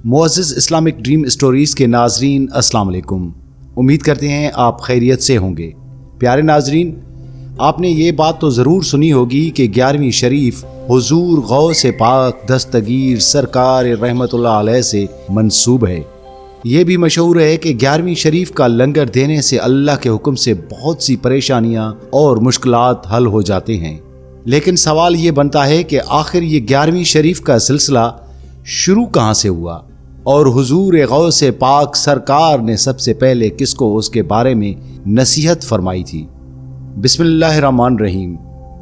मुअज़्ज़िज़ Islamic dream stories के नाज़रीन अस्सलाम वालेकुम। उम्मीद करते हैं आप खैरियत से होंगे। प्यारे नाज़रीन, आपने ये बात तो ज़रूर सुनी होगी कि 11वीं शरीफ हुज़ूर गौस पाक दस्तगीर सरकार रहमतुल्लाह अलैह से मंसूब है। ये भी मशहूर है कि 11वीं शरीफ का लंगर देने से अल्लाह के हुक्म से बहुत सी परेशानियां और मुश्किलात हल हो जाते हैं। लेकिन सवाल ये बनता है कि आखिर ये 11वीं शरीफ का सिलसिला शुरू कहाँ से हुआ और हुजूर गौस पाक सरकार ने सबसे पहले किसको उसके बारे में नसीहत फरमाई थी। बिस्मिल्लाहिर्रहमानिर्रहीम।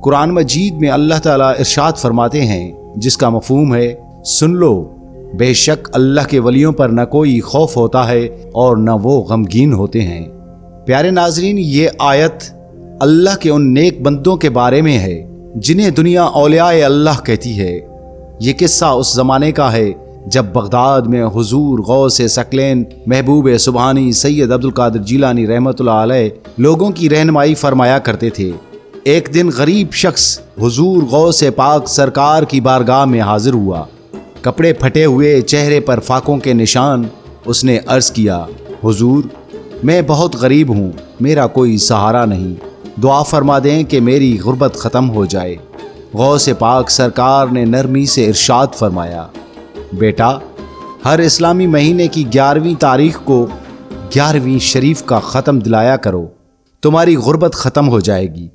कुरान मजीद में अल्लाह ताला इरशाद फरमाते हैं, जिसका मफहूम है सुन लो, बेशक अल्लाह के वलियों पर न कोई खौफ होता है और न वो गमगीन होते हैं। प्यारे नाजरीन, ये आयत अल्लाह के उन नेक बंदों के बारे में है जिन्हें दुनिया औलियाए अल्लाह कहती है। ये किस्सा उस ज़माने का है जब बगदाद में हुजूर गौस सकलैन महबूब सुबहानी सैयद अब्दुल कादिर जिलानी रहमतुल्लाह अलैह लोगों की रहनुमाई फरमाया करते थे। एक दिन गरीब शख्स हुजूर गौस पाक सरकार की बारगाह में हाजिर हुआ। कपड़े फटे हुए, चेहरे पर फाकों के निशान। उसने अर्ज़ किया, हुजूर मैं बहुत गरीब हूँ, मेरा कोई सहारा नहीं, दुआ फरमा दें कि मेरी गुर्बत ख़त्म हो जाए। गौस पाक सरकार ने नरमी से इरशाद फरमाया, बेटा हर इस्लामी महीने की 11वीं तारीख को 11वीं शरीफ का ख़त्म दिलाया करो, तुम्हारी गुर्बत ख़त्म हो जाएगी।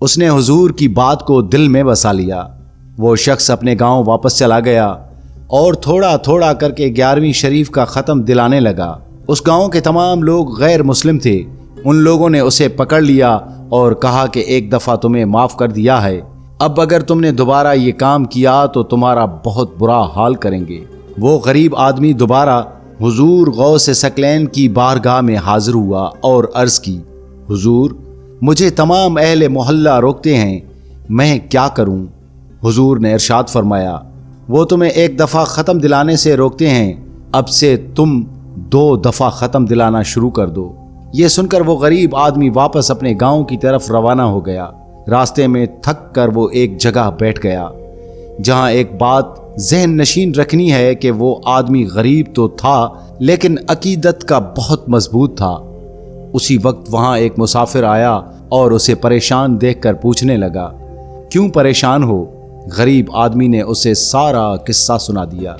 उसने हुजूर की बात को दिल में बसा लिया। वो शख्स अपने गांव वापस चला गया और थोड़ा थोड़ा करके 11वीं शरीफ का ख़त्म दिलाने लगा। उस गांव के तमाम लोग गैर मुस्लिम थे। उन लोगों ने उसे पकड़ लिया और कहा कि एक दफ़ा तुम्हें माफ़ कर दिया है, अब अगर तुमने दोबारा ये काम किया तो तुम्हारा बहुत बुरा हाल करेंगे। वो गरीब आदमी दोबारा हुजूर गौस सकलैन की बारगाह में हाजिर हुआ और अर्ज़ की, हुजूर मुझे तमाम अहले मोहल्ला रोकते हैं, मैं क्या करूं? हुजूर ने इरशाद फरमाया, वो तुम्हें एक दफ़ा ख़त्म दिलाने से रोकते हैं, अब से तुम 2 दफ़ा ख़त्म दिलाना शुरू कर दो। ये सुनकर वो गरीब आदमी वापस अपने गांव की तरफ रवाना हो गया। रास्ते में थक कर वो एक जगह बैठ गया जहां एक बात ज़हन नशीन रखनी है कि वो आदमी गरीब तो था लेकिन अकीदत का बहुत मजबूत था। उसी वक्त वहां एक मुसाफिर आया और उसे परेशान देखकर पूछने लगा, क्यों परेशान हो? गरीब आदमी ने उसे सारा किस्सा सुना दिया।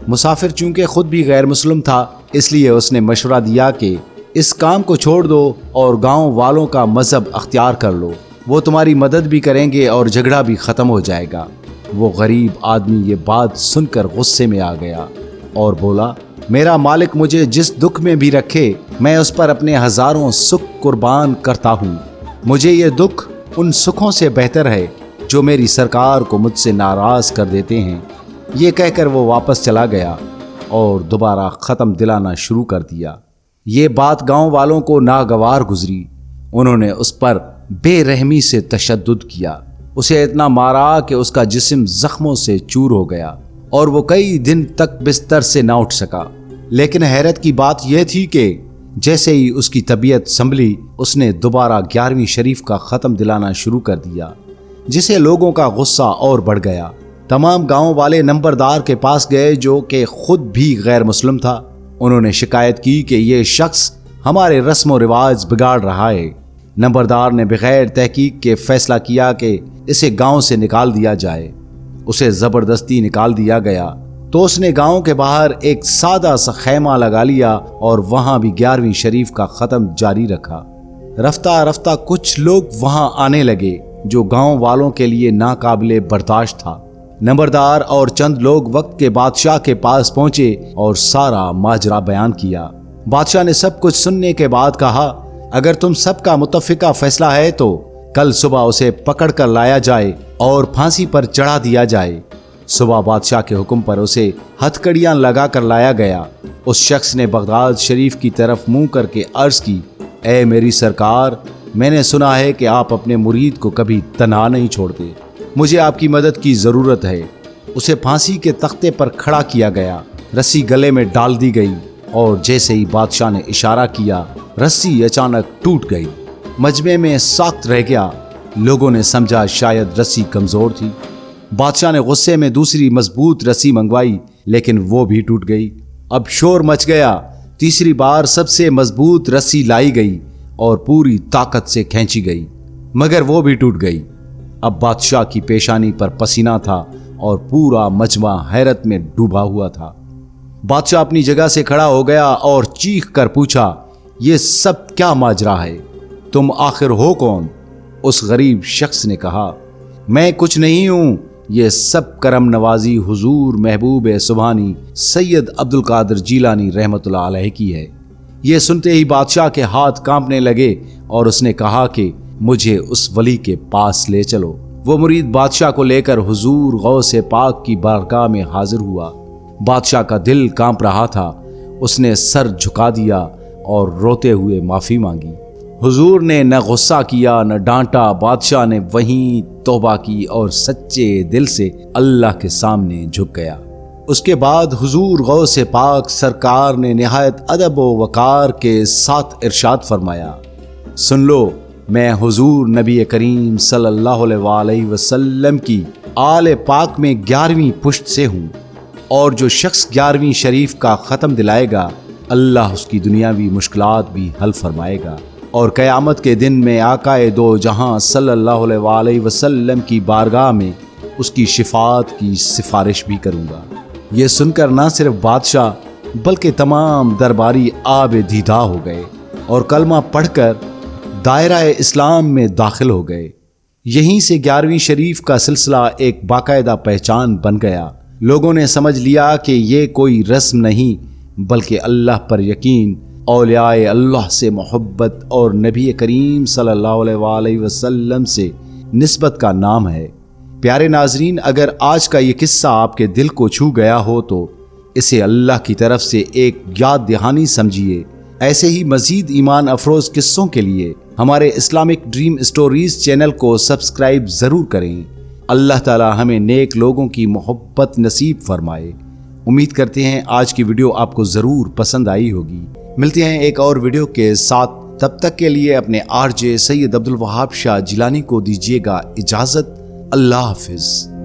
मुसाफिर चूंकि खुद भी गैर मुस्लिम था, इसलिए उसने मशवरा दिया कि इस काम को छोड़ दो और गांव वालों का मजहब अख्तियार कर लो, वो तुम्हारी मदद भी करेंगे और झगड़ा भी ख़त्म हो जाएगा। वो गरीब आदमी ये बात सुनकर गुस्से में आ गया और बोला, मेरा मालिक मुझे जिस दुख में भी रखे मैं उस पर अपने हज़ारों सुख कुर्बान करता हूँ। मुझे ये दुख उन सुखों से बेहतर है जो मेरी सरकार को मुझसे नाराज़ कर देते हैं। ये कहकर वो वापस चला गया और दोबारा ख़त्म दिलाना शुरू कर दिया। ये बात गांव वालों को नागवार गुजरी। उन्होंने उस पर बेरहमी से तशद्दुद किया, उसे इतना मारा कि उसका जिस्म जख्मों से चूर हो गया और वो कई दिन तक बिस्तर से ना उठ सका। लेकिन हैरत की बात यह थी कि जैसे ही उसकी तबीयत संभली, उसने दोबारा 11वीं शरीफ का ख़त्म दिलाना शुरू कर दिया, जिसे लोगों का गुस्सा और बढ़ गया। तमाम गांव वाले नंबरदार के पास गए जो कि खुद भी गैर मुस्लिम था। उन्होंने शिकायत की कि ये शख्स हमारे रस्म व रिवाज बिगाड़ रहा है। नंबरदार ने बगैर तहकीक के फैसला किया कि इसे गांव से निकाल दिया जाए। उसे ज़बरदस्ती निकाल दिया गया तो उसने गांव के बाहर एक सादा सा खैमा लगा लिया और वहां भी 11वीं शरीफ का ख़त्म जारी रखा। रफ्ता रफ्ता कुछ लोग वहां आने लगे जो गांव वालों के लिए नाकाबिले बर्दाश्त था। नंबरदार और चंद लोग वक्त के बादशाह के पास पहुंचे और सारा माजरा बयान किया। बादशाह ने सब कुछ सुनने के बाद कहा, अगर तुम सबका मुत्तफिका फैसला है तो कल सुबह उसे पकड़ कर लाया जाए और फांसी पर चढ़ा दिया जाए। सुबह बादशाह के हुक्म पर उसे हथकड़ियां लगा कर लाया गया। उस शख्स ने बगदाद शरीफ की तरफ मुंह करके अर्ज की, ए मेरी सरकार, मैंने सुना है कि आप अपने मुरीद को कभी तन्हा नहीं छोड़ते, मुझे आपकी मदद की ज़रूरत है। उसे फांसी के तख्ते पर खड़ा किया गया, रस्सी गले में डाल दी गई और जैसे ही बादशाह ने इशारा किया, रस्सी अचानक टूट गई। मजमे में साख्त रह गया। लोगों ने समझा शायद रस्सी कमज़ोर थी। बादशाह ने गुस्से में दूसरी मजबूत रस्सी मंगवाई, लेकिन वो भी टूट गई। अब शोर मच गया। तीसरी बार सबसे मजबूत रस्सी लाई गई और पूरी ताकत से खींची गई, मगर वो भी टूट गई। अब बादशाह की पेशानी पर पसीना था और पूरा मजमा हैरत में डूबा हुआ था। बादशाह अपनी जगह से खड़ा हो गया और चीख कर पूछा, ये सब क्या माजरा है? तुम आखिर हो कौन? उस गरीब शख्स ने कहा, मैं कुछ नहीं हूं, ये सब करम नवाजी हुजूर महबूब सुबहानी सैयद अब्दुल कादिर जीलानी रहमतुल्लाह अलैह की है। ये सुनते ही बादशाह के हाथ कांपने लगे और उसने कहा कि मुझे उस वली के पास ले चलो। वो मुरीद बादशाह को लेकर हुजूर गौसे पाक की बारगाह में हाजिर हुआ। बादशाह का दिल कांप रहा था। उसने सर झुका दिया और रोते हुए माफी मांगी। हुजूर ने न गुस्सा किया न डांटा। बादशाह ने वहीं तौबा की और सच्चे दिल से अल्लाह के सामने झुक गया। उसके बाद हुजूर गौसे पाक सरकार ने निहायत अदब व वकार के साथ इरशाद फरमाया, सुन लो, मैं हुजूर नबी करीम सल्लल्लाहु अलैहि वसल्लम की आले पाक में 11वीं पुश्त से हूँ, और जो शख्स 11वीं शरीफ का ख़त्म दिलाएगा अल्लाह उसकी दुनियावी मुश्किलात भी हल फरमाएगा, और क़यामत के दिन में आकाए दो जहां सल्लल्लाहु अलैहि वसल्लम की बारगाह में उसकी शिफात की सिफारिश भी करूँगा। ये सुनकर ना सिर्फ बादशाह बल्कि तमाम दरबारी आब दीदा हो गए और कलमा पढ़कर दायरा इस्लाम में दाखिल हो गए। यहीं से 11वीं शरीफ का सिलसिला एक बाकायदा पहचान बन गया। लोगों ने समझ लिया कि ये कोई रस्म नहीं बल्कि अल्लाह पर यकीन, औलियाए अल्लाह से मोहब्बत और नबी करीम सल्लल्लाहु अलैहि वसल्लम से निस्बत का नाम है। प्यारे नाजरीन, अगर आज का ये किस्सा आपके दिल को छू गया हो तो इसे अल्लाह की तरफ से एक याद दहानी समझिए। ऐसे ही मजीद ईमान अफरोज किस्सों के लिए हमारे इस्लामिक ड्रीम स्टोरीज चैनल को सब्सक्राइब ज़रूर करें। अल्लाह ताला हमें नेक लोगों की मोहब्बत नसीब फरमाए। उम्मीद करते हैं आज की वीडियो आपको ज़रूर पसंद आई होगी। मिलते हैं एक और वीडियो के साथ, तब तक के लिए अपने आरजे सैयद अब्दुल वहाब शाह जिलानी को दीजिएगा इजाज़त। अल्लाह हाफिज़।